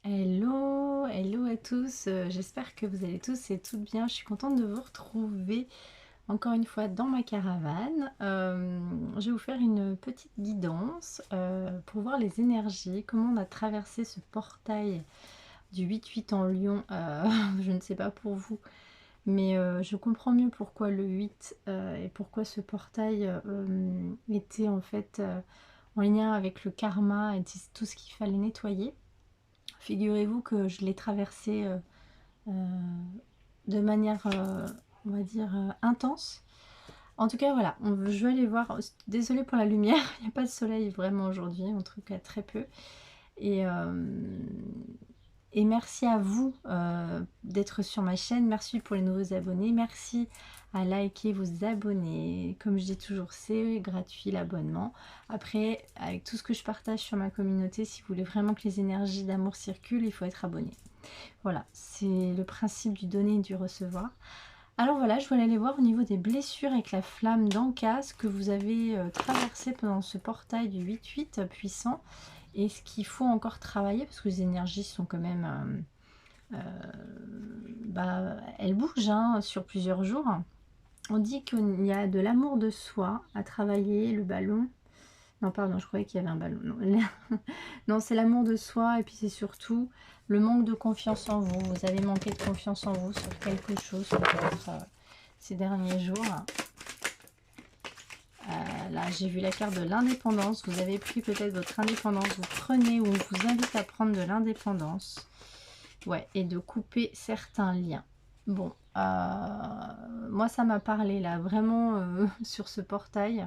Hello, hello à tous, j'espère que vous allez tous et toutes bien. Je suis contente de vous retrouver encore une fois dans ma caravane. Je vais vous faire une petite guidance pour voir les énergies, comment on a traversé ce portail du 8-8 en Lion. Je ne sais pas pour vous, mais je comprends mieux pourquoi le 8 et pourquoi ce portail était en fait en lien avec le karma et tout ce qu'il fallait nettoyer. Figurez-vous que je l'ai traversé euh, de manière, on va dire, intense. En tout cas, voilà, je vais aller voir. Désolée pour la lumière, il n'y a pas de soleil vraiment aujourd'hui, en tout cas très peu. Et, euh, et merci à vous d'être sur ma chaîne. Merci pour les nouveaux abonnés. Merci à liker, vous abonner. Comme je dis toujours, c'est gratuit l'abonnement. Après, avec tout ce que je partage sur ma communauté, si vous voulez vraiment que les énergies d'amour circulent, il faut être abonné. Voilà, c'est le principe du donner et du recevoir. Alors voilà, je voulais aller voir au niveau des blessures avec la flamme d'Anka, ce que vous avez traversé pendant ce portail du 8-8 puissant, et ce qu'il faut encore travailler, parce que les énergies sont quand même... elles bougent hein, sur plusieurs jours. On dit qu'il y a de l'amour de soi à travailler, le ballon. Non, pardon, je croyais qu'il y avait un ballon. Non, non, c'est l'amour de soi et puis c'est surtout le manque de confiance en vous. Vous avez manqué de confiance en vous sur quelque chose peut-être ces derniers jours. Là, j'ai vu la carte de l'indépendance. Vous avez pris peut-être votre indépendance. Vous prenez ou on vous invite à prendre de l'indépendance. Ouais, et de couper certains liens. Bon, moi ça m'a parlé là, vraiment sur ce portail.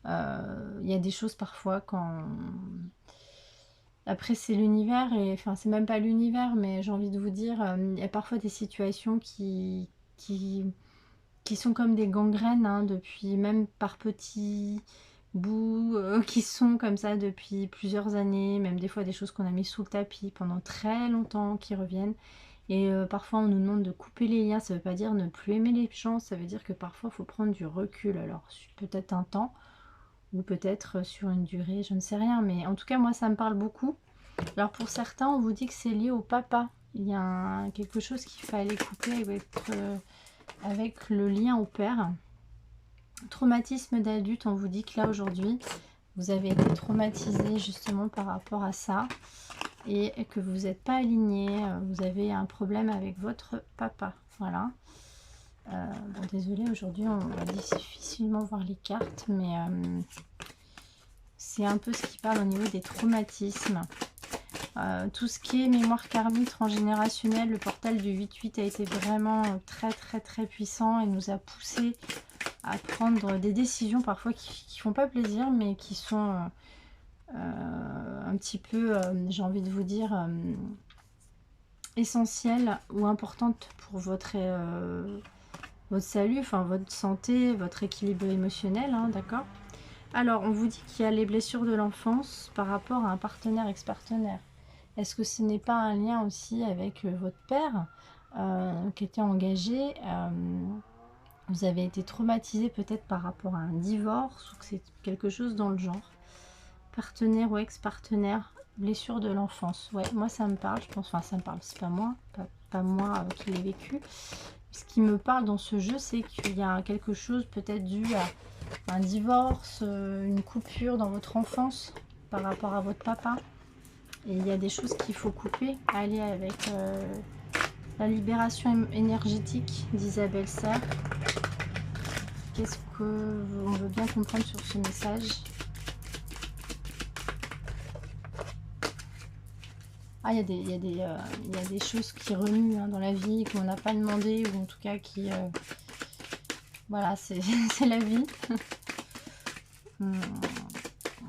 Il y a des choses parfois quand... Après c'est l'univers, et enfin c'est même pas l'univers, mais j'ai envie de vous dire, il y a parfois des situations qui sont comme des gangrènes, hein, depuis même par petits bouts, qui sont comme ça depuis plusieurs années, même des fois des choses qu'on a mis sous le tapis pendant très longtemps, qui reviennent. Et parfois on nous demande de couper les liens, ça veut pas dire ne plus aimer les gens, ça veut dire que parfois il faut prendre du recul, alors peut-être un temps, ou peut-être sur une durée, je ne sais rien, mais en tout cas moi ça me parle beaucoup. Alors pour certains on vous dit que c'est lié au papa, il y a quelque chose qu'il fallait couper avec le lien au père. Traumatisme d'adulte, on vous dit que là aujourd'hui vous avez été traumatisé justement par rapport à ça, et que vous n'êtes pas aligné, vous avez un problème avec votre papa, voilà. Bon, désolé, aujourd'hui on va difficilement voir les cartes, mais c'est un peu ce qui parle au niveau des traumatismes. Tout ce qui est mémoire karmique transgénérationnelle, le portal du 8-8 a été vraiment très puissant et nous a poussé à prendre des décisions parfois qui font pas plaisir, mais qui sont un petit peu, j'ai envie de vous dire, essentielles ou importantes pour votre salut, enfin votre santé, votre équilibre émotionnel, hein, d'accord. Alors, on vous dit qu'il y a les blessures de l'enfance par rapport à un partenaire, ex-partenaire. Est-ce que ce n'est pas un lien aussi avec votre père qui était engagé, vous avez été traumatisé peut-être par rapport à un divorce, ou que c'est quelque chose dans le genre. Partenaire ou ex-partenaire, blessure de l'enfance. Ouais, moi ça me parle, je pense, enfin ça me parle, c'est pas moi, pas moi qui l'ai vécu. Ce qui me parle dans ce jeu, c'est qu'il y a quelque chose peut-être dû à un divorce, une coupure dans votre enfance par rapport à votre papa. Et il y a des choses qu'il faut couper, aller avec la libération énergétique d'Isabelle Serre. Qu'est-ce qu'on veut bien comprendre sur ce message? Ah, il y a des choses qui remuent hein, dans la vie, qu'on n'a pas demandé, ou en tout cas qui... voilà, c'est la vie.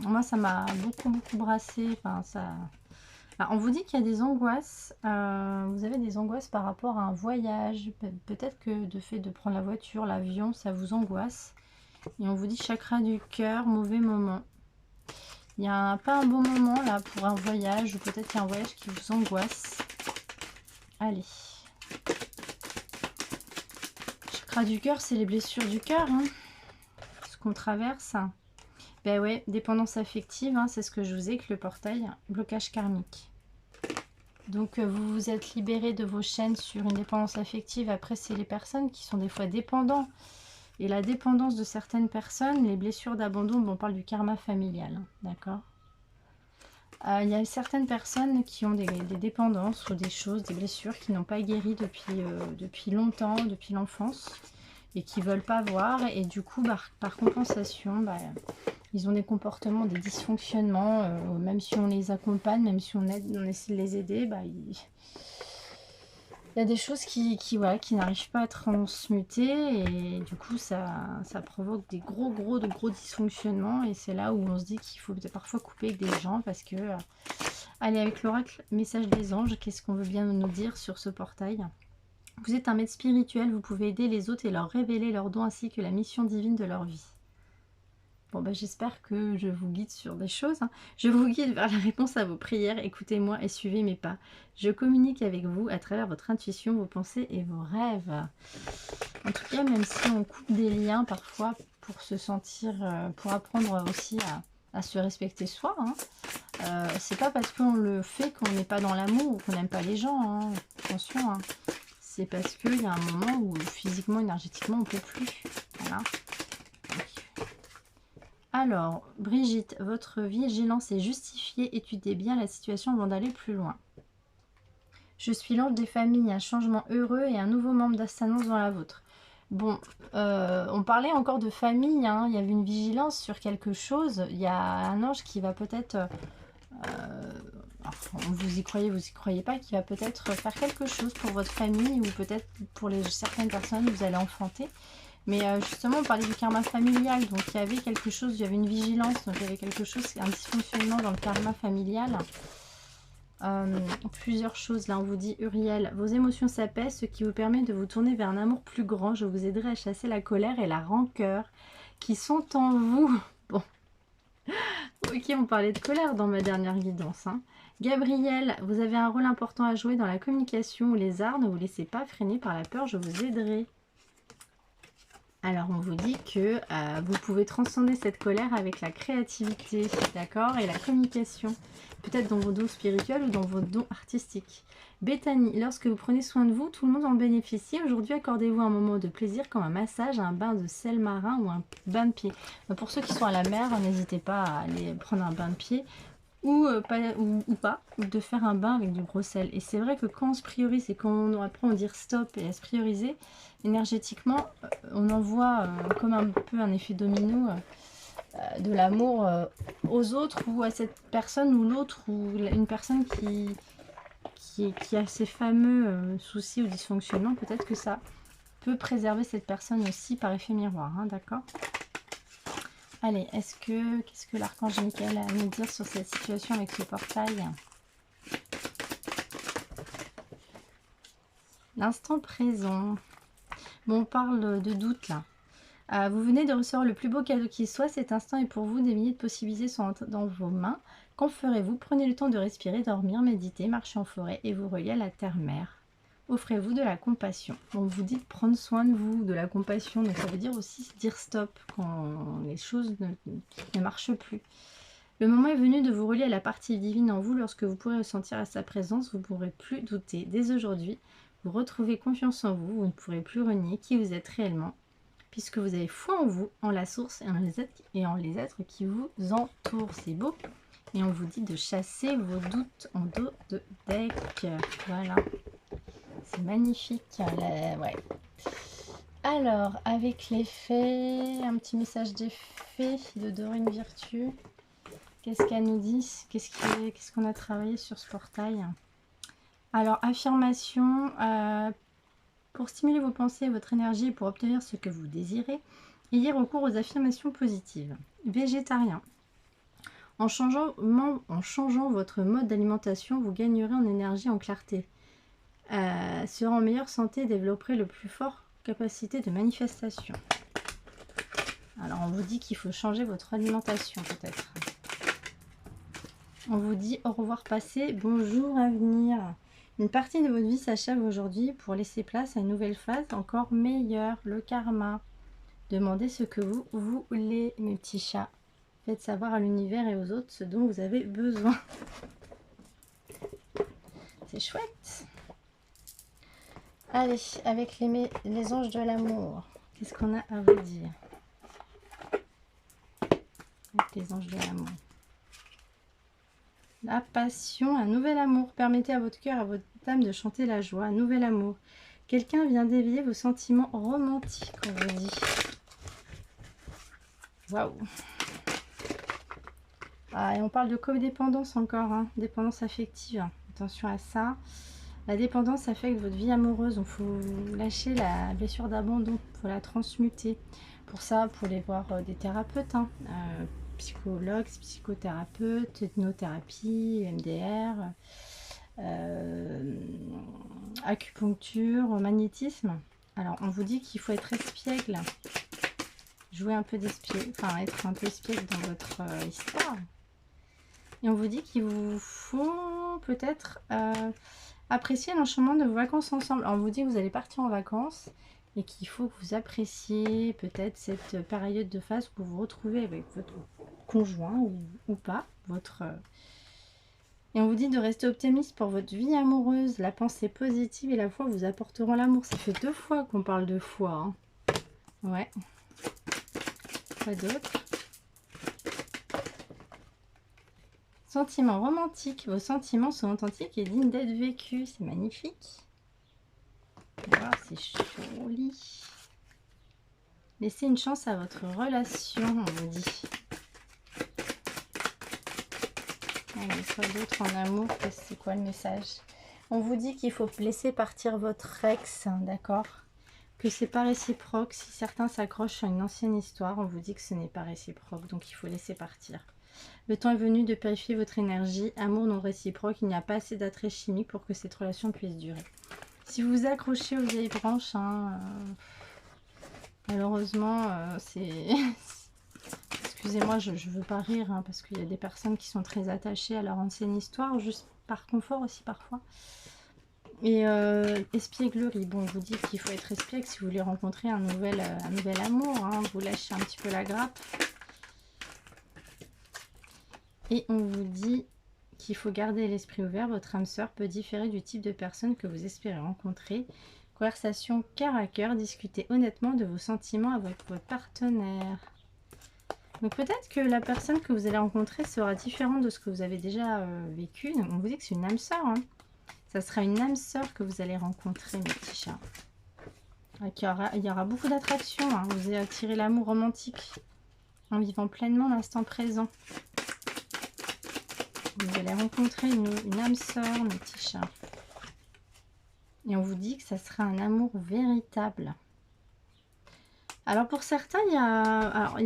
Moi, ça m'a beaucoup brassé. Enfin, ça... Alors, on vous dit qu'il y a des angoisses. Vous avez des angoisses par rapport à un voyage. Peut-être que de fait de prendre la voiture, l'avion, ça vous angoisse. Et on vous dit chakra du cœur, mauvais moment. Il n'y a pas un bon moment là pour un voyage, ou peut-être qu'il y a un voyage qui vous angoisse. Allez. Chakra du cœur, c'est les blessures du cœur, hein, ce qu'on traverse. Ben ouais, dépendance affective, hein, c'est ce que je vous ai avec le portail. Blocage karmique. Donc vous vous êtes libéré de vos chaînes sur une dépendance affective. Après, c'est les personnes qui sont des fois dépendants. Et la dépendance de certaines personnes, les blessures d'abandon, bon, on parle du karma familial, hein, d'accord. Il y a certaines personnes qui ont des dépendances ou des choses, des blessures qui n'ont pas guéri depuis longtemps, depuis l'enfance, et qui ne veulent pas voir. Et du coup, par compensation, ils ont des comportements, des dysfonctionnements, même si on les accompagne, même si on essaie de les aider, il y a des choses qui n'arrivent pas à transmuter, et du coup ça provoque des gros dysfonctionnements, et c'est là où on se dit qu'il faut parfois couper avec des gens, parce que allez, avec l'oracle message des anges, qu'est-ce qu'on veut bien nous dire sur ce portail? Vous êtes un maître spirituel, vous pouvez aider les autres et leur révéler leurs dons ainsi que la mission divine de leur vie. Bon, j'espère que je vous guide sur des choses, hein. Je vous guide vers la réponse à vos prières. Écoutez-moi et suivez mes pas. Je communique avec vous à travers votre intuition, vos pensées et vos rêves. En tout cas, même si on coupe des liens parfois pour se sentir, pour apprendre aussi à se respecter soi, hein, c'est pas parce qu'on le fait qu'on n'est pas dans l'amour ou qu'on n'aime pas les gens, hein. Attention, hein. C'est parce qu'il y a un moment où physiquement, énergétiquement, on ne peut plus. Voilà. Alors, Brigitte, votre vigilance est justifiée. Étudiez bien la situation avant d'aller plus loin. Je suis l'ange des familles, un changement heureux et un nouveau membre d'Ascendance dans la vôtre. Bon, on parlait encore de famille, hein. Il y avait une vigilance sur quelque chose. Il y a un ange qui va peut-être... vous y croyez pas, qui va peut-être faire quelque chose pour votre famille, ou peut-être pour certaines personnes que vous allez enfanter. Mais justement, on parlait du karma familial, donc il y avait quelque chose, il y avait une vigilance, donc il y avait quelque chose, un dysfonctionnement dans le karma familial. Plusieurs choses, là on vous dit, Uriel, vos émotions s'apaisent, ce qui vous permet de vous tourner vers un amour plus grand. Je vous aiderai à chasser la colère et la rancœur qui sont en vous. Bon, ok, on parlait de colère dans ma dernière guidance, hein. Gabriel, vous avez un rôle important à jouer dans la communication ou les arts, ne vous laissez pas freiner par la peur, je vous aiderai. Alors, on vous dit que vous pouvez transcender cette colère avec la créativité, d'accord, et la communication. Peut-être dans vos dons spirituels ou dans vos dons artistiques. Bethany, lorsque vous prenez soin de vous, tout le monde en bénéficie. Aujourd'hui, accordez-vous un moment de plaisir comme un massage, un bain de sel marin ou un bain de pied. Pour ceux qui sont à la mer, n'hésitez pas à aller prendre un bain de pied. Ou de faire un bain avec du gros sel. Et c'est vrai que quand on se priorise et quand on apprend à dire stop et à se prioriser, énergétiquement, on envoie comme un peu un effet domino de l'amour aux autres, ou à cette personne ou l'autre, ou une personne qui a ces fameux soucis ou dysfonctionnements. Peut-être que ça peut préserver cette personne aussi par effet miroir, hein, d'accord? Allez, qu'est-ce que l'archange Michael a à nous dire sur cette situation avec ce portail? L'instant présent. Bon, on parle de doute là. Vous venez de recevoir le plus beau cadeau qui soit. Cet instant est pour vous. Des milliers de possibilités sont dans vos mains. Qu'en ferez-vous? Prenez le temps de respirer, dormir, méditer, marcher en forêt et vous relier à la terre-mère. Offrez-vous de la compassion. On vous dit de prendre soin de vous, de la compassion. Donc ça veut dire aussi dire stop quand les choses ne marchent plus. Le moment est venu de vous relier à la partie divine en vous. Lorsque vous pourrez ressentir à sa présence, vous ne pourrez plus douter. Dès aujourd'hui, vous retrouvez confiance en vous. Vous ne pourrez plus renier qui vous êtes réellement, puisque vous avez foi en vous, en la source et en les êtres qui vous entourent. C'est beau. Et on vous dit de chasser vos doutes en dos de deck. Voilà. C'est magnifique. Ouais. Alors, avec les fées, un petit message des fées de Dorine Virtue. Qu'est-ce qu'elle nous dit? Qu'est-ce qu'on a travaillé sur ce portail? Alors, affirmation. Pour stimuler vos pensées et votre énergie et pour obtenir ce que vous désirez, ayez recours aux affirmations positives. Végétarien. En changeant votre mode d'alimentation, vous gagnerez en énergie, en clarté. Serez en meilleure santé et développerez le plus fort capacité de manifestation. Alors on vous dit qu'il faut changer votre alimentation peut-être. On vous dit au revoir passé, bonjour avenir. Une partie de votre vie s'achève aujourd'hui pour laisser place à une nouvelle phase encore meilleure, le karma. Demandez ce que vous voulez, mes petits chats. Faites savoir à l'univers et aux autres ce dont vous avez besoin. c'est chouette. Allez, avec les anges de l'amour, qu'est-ce qu'on a à vous dire? Avec les anges de l'amour. La passion, un nouvel amour. Permettez à votre cœur, à votre âme de chanter la joie. Un nouvel amour. Quelqu'un vient d'éveiller vos sentiments romantiques, on vous dit. Waouh. Ah, et on parle de codépendance encore, hein. Dépendance affective. Attention à ça. La dépendance affecte votre vie amoureuse. Il faut lâcher la blessure d'abandon. Il faut la transmuter. Pour ça, vous pouvez voir des thérapeutes, hein. Psychologues, psychothérapeutes, hypnothérapie, MDR, acupuncture, magnétisme. Alors, on vous dit qu'il faut être espiègle. Jouer un peu d'espiègle, enfin être un peu espiègle dans votre histoire. Et on vous dit qu'il vous faut peut-être apprécier l'enchaînement de vos vacances ensemble. Alors, on vous dit que vous allez partir en vacances et qu'il faut que vous appréciez peut-être cette période de phase où vous vous retrouvez avec votre conjoint ou pas. Et on vous dit de rester optimiste pour votre vie amoureuse. La pensée positive et la foi vous apporteront l'amour. Ça fait 2 fois qu'on parle de foi, hein. Ouais. Quoi d'autre? Sentiments romantiques. Vos sentiments sont authentiques et dignes d'être vécus. C'est magnifique. Wow, c'est joli. Laissez une chance à votre relation, on vous dit. Allez, quoi d'autre en amour? C'est quoi le message? On vous dit qu'il faut laisser partir votre ex, d'accord? Que c'est pas réciproque. Si certains s'accrochent à une ancienne histoire, on vous dit que ce n'est pas réciproque, donc il faut laisser partir. Le temps est venu de purifier votre énergie. Amour non réciproque, il n'y a pas assez d'attrait chimique pour que cette relation puisse durer. Si vous vous accrochez aux vieilles branches, hein, malheureusement, c'est... Excusez-moi, je ne veux pas rire, hein, parce qu'il y a des personnes qui sont très attachées à leur ancienne histoire, juste par confort aussi parfois. Et espièglerie, bon, on vous dit qu'il faut être espiègle si vous voulez rencontrer un nouvel amour, hein, vous lâchez un petit peu la grappe. Et on vous dit qu'il faut garder l'esprit ouvert, votre âme sœur peut différer du type de personne que vous espérez rencontrer. Conversation cœur à cœur, discutez honnêtement de vos sentiments avec votre partenaire. Donc peut-être que la personne que vous allez rencontrer sera différente de ce que vous avez déjà vécu. Donc on vous dit que c'est une âme sœur, hein. Ça sera une âme sœur que vous allez rencontrer, mes petits chats. Il y aura beaucoup d'attraction, hein. Vous allez attirer l'amour romantique en vivant pleinement l'instant présent. Vous allez rencontrer une âme sœur, mes petits chats. Et on vous dit que ça sera un amour véritable. Alors pour certains, il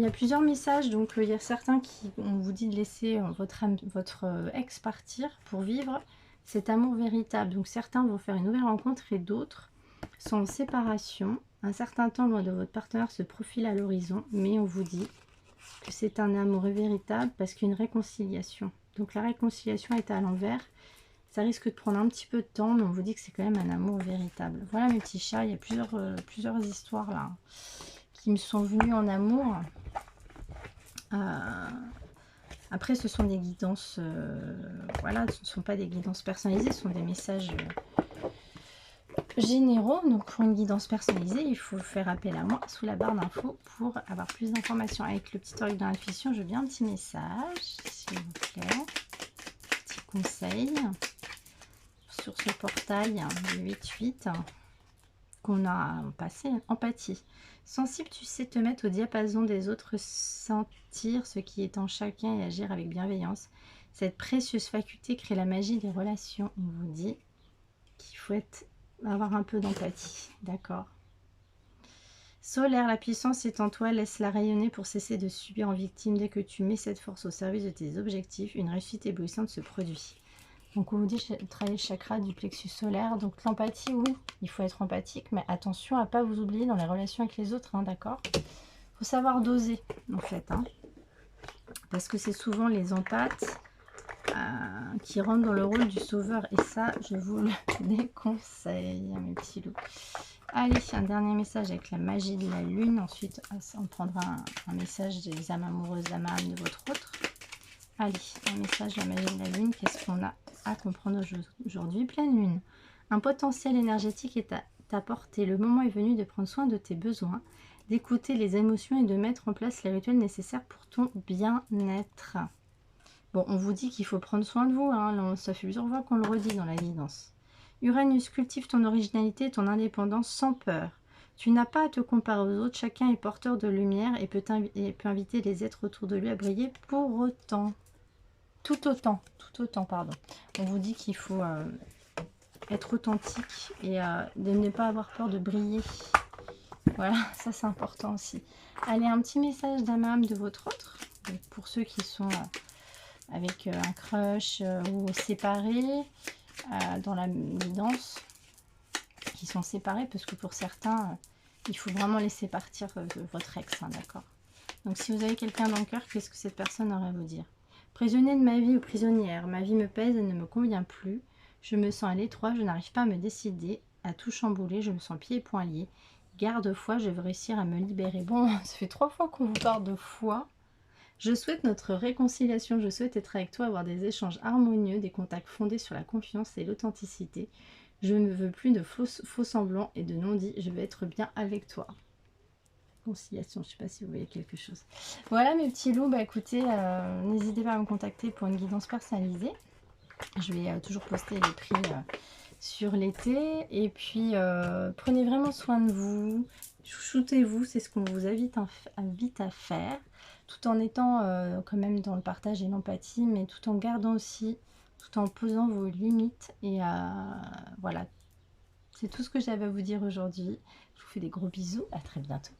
y a plusieurs messages. Donc il y a certains qui, on vous dit de laisser votre ex partir pour vivre cet amour véritable. Donc certains vont faire une nouvelle rencontre et d'autres sont en séparation. Un certain temps loin de votre partenaire se profile à l'horizon. Mais on vous dit que c'est un amour véritable parce qu'il y a une réconciliation. Donc la réconciliation est à l'envers. Ça risque de prendre un petit peu de temps, mais on vous dit que c'est quand même un amour véritable. Voilà mes petits chats, il y a plusieurs histoires là qui me sont venues en amour. Après, ce sont des guidances, voilà, ce ne sont pas des guidances personnalisées, ce sont des messages généraux. Donc pour une guidance personnalisée, il faut faire appel à moi sous la barre d'infos pour avoir plus d'informations. Avec le petit oracle dans l'intuition, je veux bien un petit message, s'il vous plaît. Petit conseil sur ce portail du 8-8 qu'on a passé. Empathie. Sensible, tu sais te mettre au diapason des autres, sentir ce qui est en chacun et agir avec bienveillance. Cette précieuse faculté crée la magie des relations. On vous dit qu'il faut avoir un peu d'empathie. D'accord. Solaire, la puissance est en toi, laisse-la rayonner pour cesser de subir en victime. Dès que tu mets cette force au service de tes objectifs, une réussite éblouissante se produit. Donc on vous dit de travailler le chakra du plexus solaire. Donc l'empathie, oui, il faut être empathique, mais attention à ne pas vous oublier dans les relations avec les autres, hein, d'accord? Il faut savoir doser, en fait, hein, parce que c'est souvent les empathes qui rentrent dans le rôle du sauveur. Et ça, je vous le déconseille, mes petits loups. Allez, un dernier message avec la magie de la lune. Ensuite, on prendra un message des âmes amoureuses, âmes âmes de votre autre. Allez, un message, la magie de la lune, qu'est-ce qu'on a à comprendre aujourd'hui? Pleine lune. Un potentiel énergétique est à ta portée. Le moment est venu de prendre soin de tes besoins, d'écouter les émotions et de mettre en place les rituels nécessaires pour ton bien-être. Bon, on vous dit qu'il faut prendre soin de vous, hein. Ça fait plusieurs fois qu'on le redit dans la guidance. Uranus, cultive ton originalité et ton indépendance sans peur. Tu n'as pas à te comparer aux autres, chacun est porteur de lumière et peut inviter les êtres autour de lui à briller pour autant. Tout autant, pardon. On vous dit qu'il faut être authentique et de ne pas avoir peur de briller. Voilà, ça c'est important aussi. Allez, un petit message d'âme à âme de votre autre. Donc, pour ceux qui sont avec un crush ou séparés dans la danse, qui sont séparés, parce que pour certains, il faut vraiment laisser partir votre ex, hein, d'accord? Donc si vous avez quelqu'un dans le cœur, qu'est-ce que cette personne aurait à vous dire? Prisonnier de ma vie ou prisonnière, ma vie me pèse et ne me convient plus. Je me sens à l'étroit, je n'arrive pas à me décider, à tout chambouler, je me sens pieds et poings liés. Garde-foi, je veux réussir à me libérer. Bon, ça fait 3 fois qu'on vous parle de foi. Je souhaite notre réconciliation, je souhaite être avec toi, avoir des échanges harmonieux, des contacts fondés sur la confiance et l'authenticité. Je ne veux plus de faux semblants et de non-dits, je veux être bien avec toi. Conciliation, je ne sais pas si vous voyez quelque chose. Voilà mes petits loups, bah écoutez, n'hésitez pas à me contacter pour une guidance personnalisée. Je vais toujours poster les prix sur l'été. Et puis prenez vraiment soin de vous, chouchoutez-vous, c'est ce qu'on vous invite à faire, tout en étant quand même dans le partage et l'empathie, mais tout en gardant aussi, tout en posant vos limites. Et voilà, c'est tout ce que j'avais à vous dire aujourd'hui. Je vous fais des gros bisous, à très bientôt.